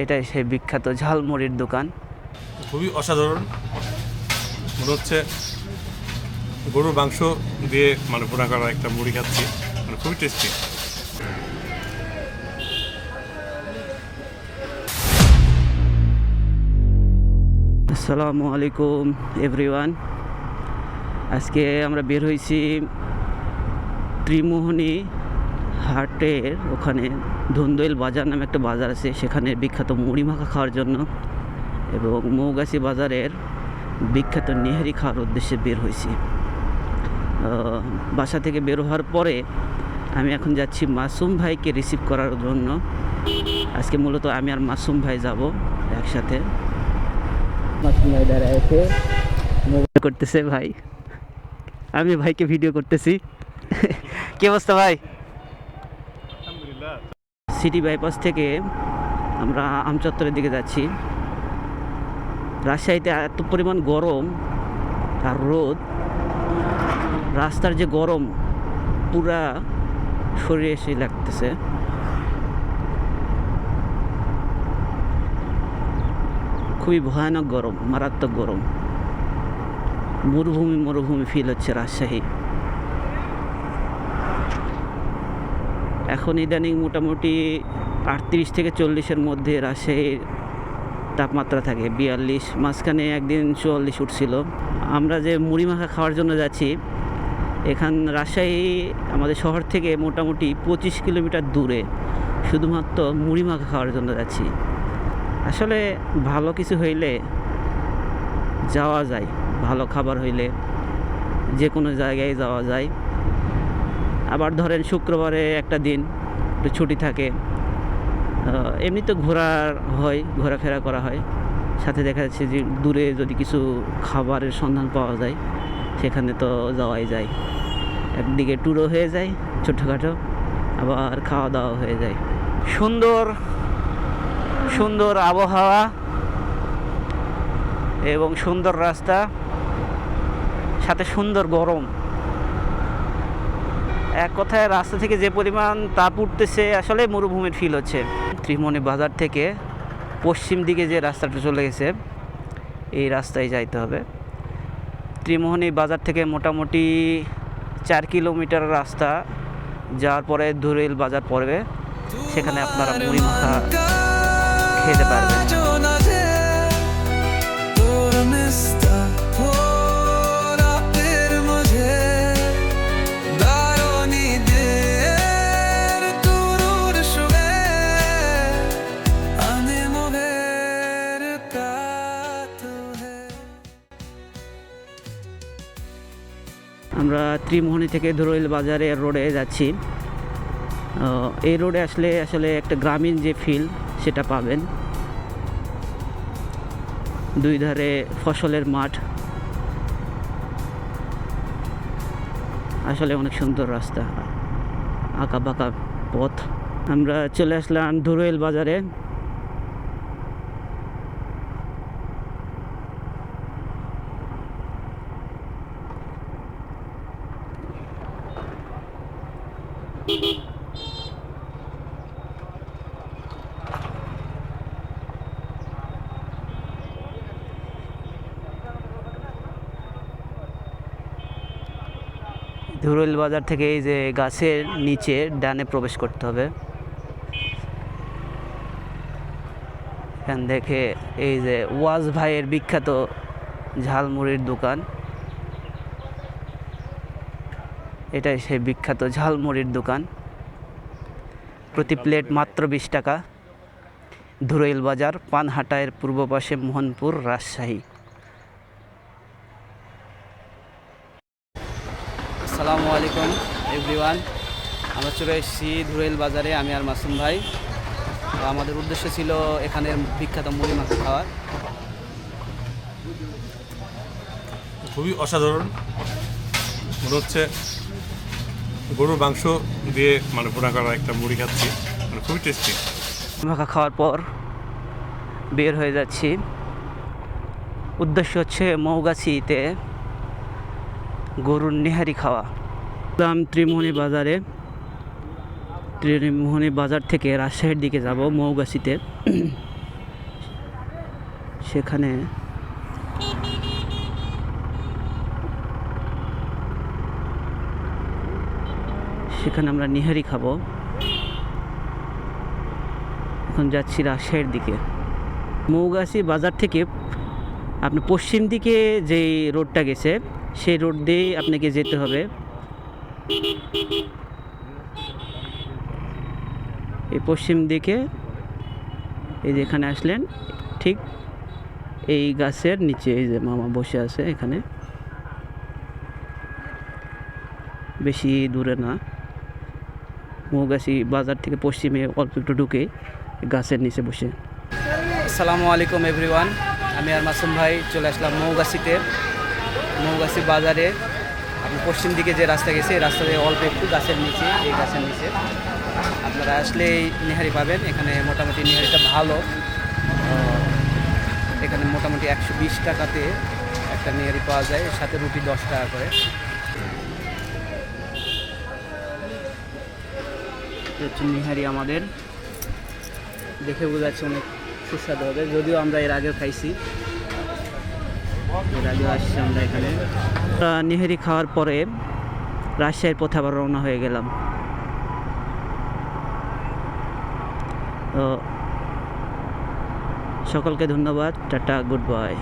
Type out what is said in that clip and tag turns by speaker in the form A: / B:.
A: এটাই সেই বিখ্যাত ঝালমুড়ির দোকান।
B: খুবই অসাধারণ মনে হচ্ছে, গরুর মাংস দিয়ে ভুনা করা একটা মুড়ি খাচ্ছি, খুবই টেস্টি।
A: আসসালামু আলাইকুম এভরিওয়ান। আজকে আমরা বের হয়েছি ত্রিমোহনী হাটের ওখানে ধন্দইল বাজার নামে একটা বাজার আছে, সেখানে বিখ্যাত মুড়ি মাখা খাওয়ার জন্য এবং মৌগাছি বাজারের বিখ্যাত নেহারি খাওয়ার উদ্দেশ্যে বের হয়েছি। বাসা থেকে বের হওয়ার পরে আমি এখন যাচ্ছি মাসুম ভাইকে রিসিভ করার জন্য। আজকে মূলত আমি আর মাসুম ভাই যাব একসাথে। মাসুম ভাই দাঁড়ায় আছে, মোবাইল করতেছে ভাই, আমি ভাইকে ভিডিও করতেছি। কি অবস্থা ভাই? সিটি বাইপাস থেকে আমরা আমচত্বরের দিকে যাচ্ছি। রাজশাহীতে এত পরিমাণ গরম আর রোদ, রাস্তার যে গরম পুরা শরীরে এসে লাগতেছে। খুবই ভয়ানক গরম, মারাত্মক গরম, মরুভূমি ফিল হচ্ছে রাজশাহী। এখন ইদানিং মোটামুটি 38 থেকে 40-এর মধ্যে রাজশাহীর তাপমাত্রা থাকে, 42, মাঝখানে একদিন 44 উঠছিল। আমরা যে মুড়ি মাখা খাওয়ার জন্য যাচ্ছি, এখান রাজশাহী আমাদের শহর থেকে মোটামুটি 25 কিলোমিটার দূরে, শুধুমাত্র মুড়ি মাখা খাওয়ার জন্য যাচ্ছি। আসলে ভালো কিছু হইলে যাওয়া যায়, ভালো খাবার হইলে যে কোনো জায়গায় যাওয়া যায়। আবার ধরেন শুক্রবারে একটা দিন একটু ছুটি থাকে, এমনি তো ঘোরাফেরা করা হয়। সাথে দেখা যাচ্ছে যে দূরে যদি কিছু খাবারের সন্ধান পাওয়া যায়, সেখানে তো যাওয়াই যায়। একদিকে ট্যুরও হয়ে যায় ছোটোখাটো, আবার খাওয়া দাওয়া হয়ে যায়। সুন্দর আবহাওয়া এবং সুন্দর রাস্তা, সাথে সুন্দর গরম। এক কথায় রাস্তা থেকে যে পরিমাণ তাপ উঠতেছে, আসলে মরুভূমির ফিল হচ্ছে। ত্রিমোহনী বাজার থেকে পশ্চিম দিকে যে রাস্তাটা চলে গেছে, এই রাস্তায় যাইতে হবে। ত্রিমোহনী বাজার থেকে মোটামুটি 4 কিলোমিটার রাস্তা যাওয়ার পরে ধুরইল বাজার পড়বে, সেখানে আপনারা মুড়ি মাখা খেতে পারবেন। আমরা ত্রিমোহনী থেকে ধুরইল বাজারে রোডে যাচ্ছি। এই রোডে আসলে একটা গ্রামীণ যে ফিল সেটা পাবেন। দুই ধারে ফসলের মাঠ, আসলে অনেক সুন্দর রাস্তা, আঁকা বাঁকা পথ। আমরা চলে আসলাম ধুরইল বাজারে। ধুরইল বাজার থেকে এই যে গাছের নিচে ডানে প্রবেশ করতে হবে। এখান দেখে এই যে ওয়াজ ভাইয়ের বিখ্যাত ঝালমুড়ির দোকান, এটাই সেই বিখ্যাত ঝালমুড়ির দোকান। প্রতি প্লেট মাত্র 20 টাকা। ধুরইল বাজার, পানহাটায়ের পূর্ব পাশে, মোহনপুর, রাজশাহী। আসসালামু আলাইকুম এভরিওয়ান। আমরা চলে এসেছি ধুরইল বাজারে, আমি আর মাসুম ভাই। আমাদের উদ্দেশ্য ছিল এখানের বিখ্যাত মুড়ি মাখা খাওয়ার।
B: খুবই অসাধারণ মনে হচ্ছে, গরুর মাংস দিয়ে ভুনা করা একটা মুড়ি খাচ্ছি, খুবই টেস্টি।
A: মাখা খাওয়ার পর বের হয়ে যাচ্ছি। উদ্দেশ্য হচ্ছে মৌগাছিতে গরুর নেহারি খাওয়া। ত্রিমোহনী বাজারে, ত্রিমোহনী বাজার থেকে রাজশাহীর দিকে যাব মৌগাছিতে। সেখানে আমরা নিহারি খাবো। এখন যাচ্ছি রাজশাহীর দিকে। মৌগাছি বাজার থেকে আপনি পশ্চিম দিকে যে রোডটা গেছে সেই রোড দিয়েই আপনাকে যেতে হবে। এই পশ্চিম দিকে এই যে এখানে আসলেন, ঠিক এই গাছের নিচে এই যে মামা বসে আছে এখানে, বেশি দূরে না। মৌগাছি বাজার থেকে পশ্চিমে অল্প একটু ঢুকে গাছের নিচে বসে। আসসালামু আলাইকুম এভরিওয়ান, আমি আর মাসুম ভাই চলে আসলাম মৌগাছিতে। মৌগাছি বাজারে আপনি পশ্চিম দিকে যে রাস্তা গেছে এই রাস্তা দিয়ে অল্প একটু গাছের নিচে, এই গাছের নিচে আপনারা আসলেই নেহারি পাবেন। এখানে মোটামুটি নেহারিটা ভালো। এখানে মোটামুটি 120 টাকাতে একটা নেহারি পাওয়া যায়, সাথে রুটি 10 টাকা করে। হচ্ছে নিহারি আমাদের দেখে বোঝা যাচ্ছে অনেক সুস্বাদু হবে, যদিও আমরা এর আগেও খাইছি, এর আগেও আসছি আমরা এখানে। নিহারি খাওয়ার পরে রাজশাহীর পথে আবার রওনা হয়ে গেলাম। তো সকলকে ধন্যবাদ, টাটা, গুড বাই।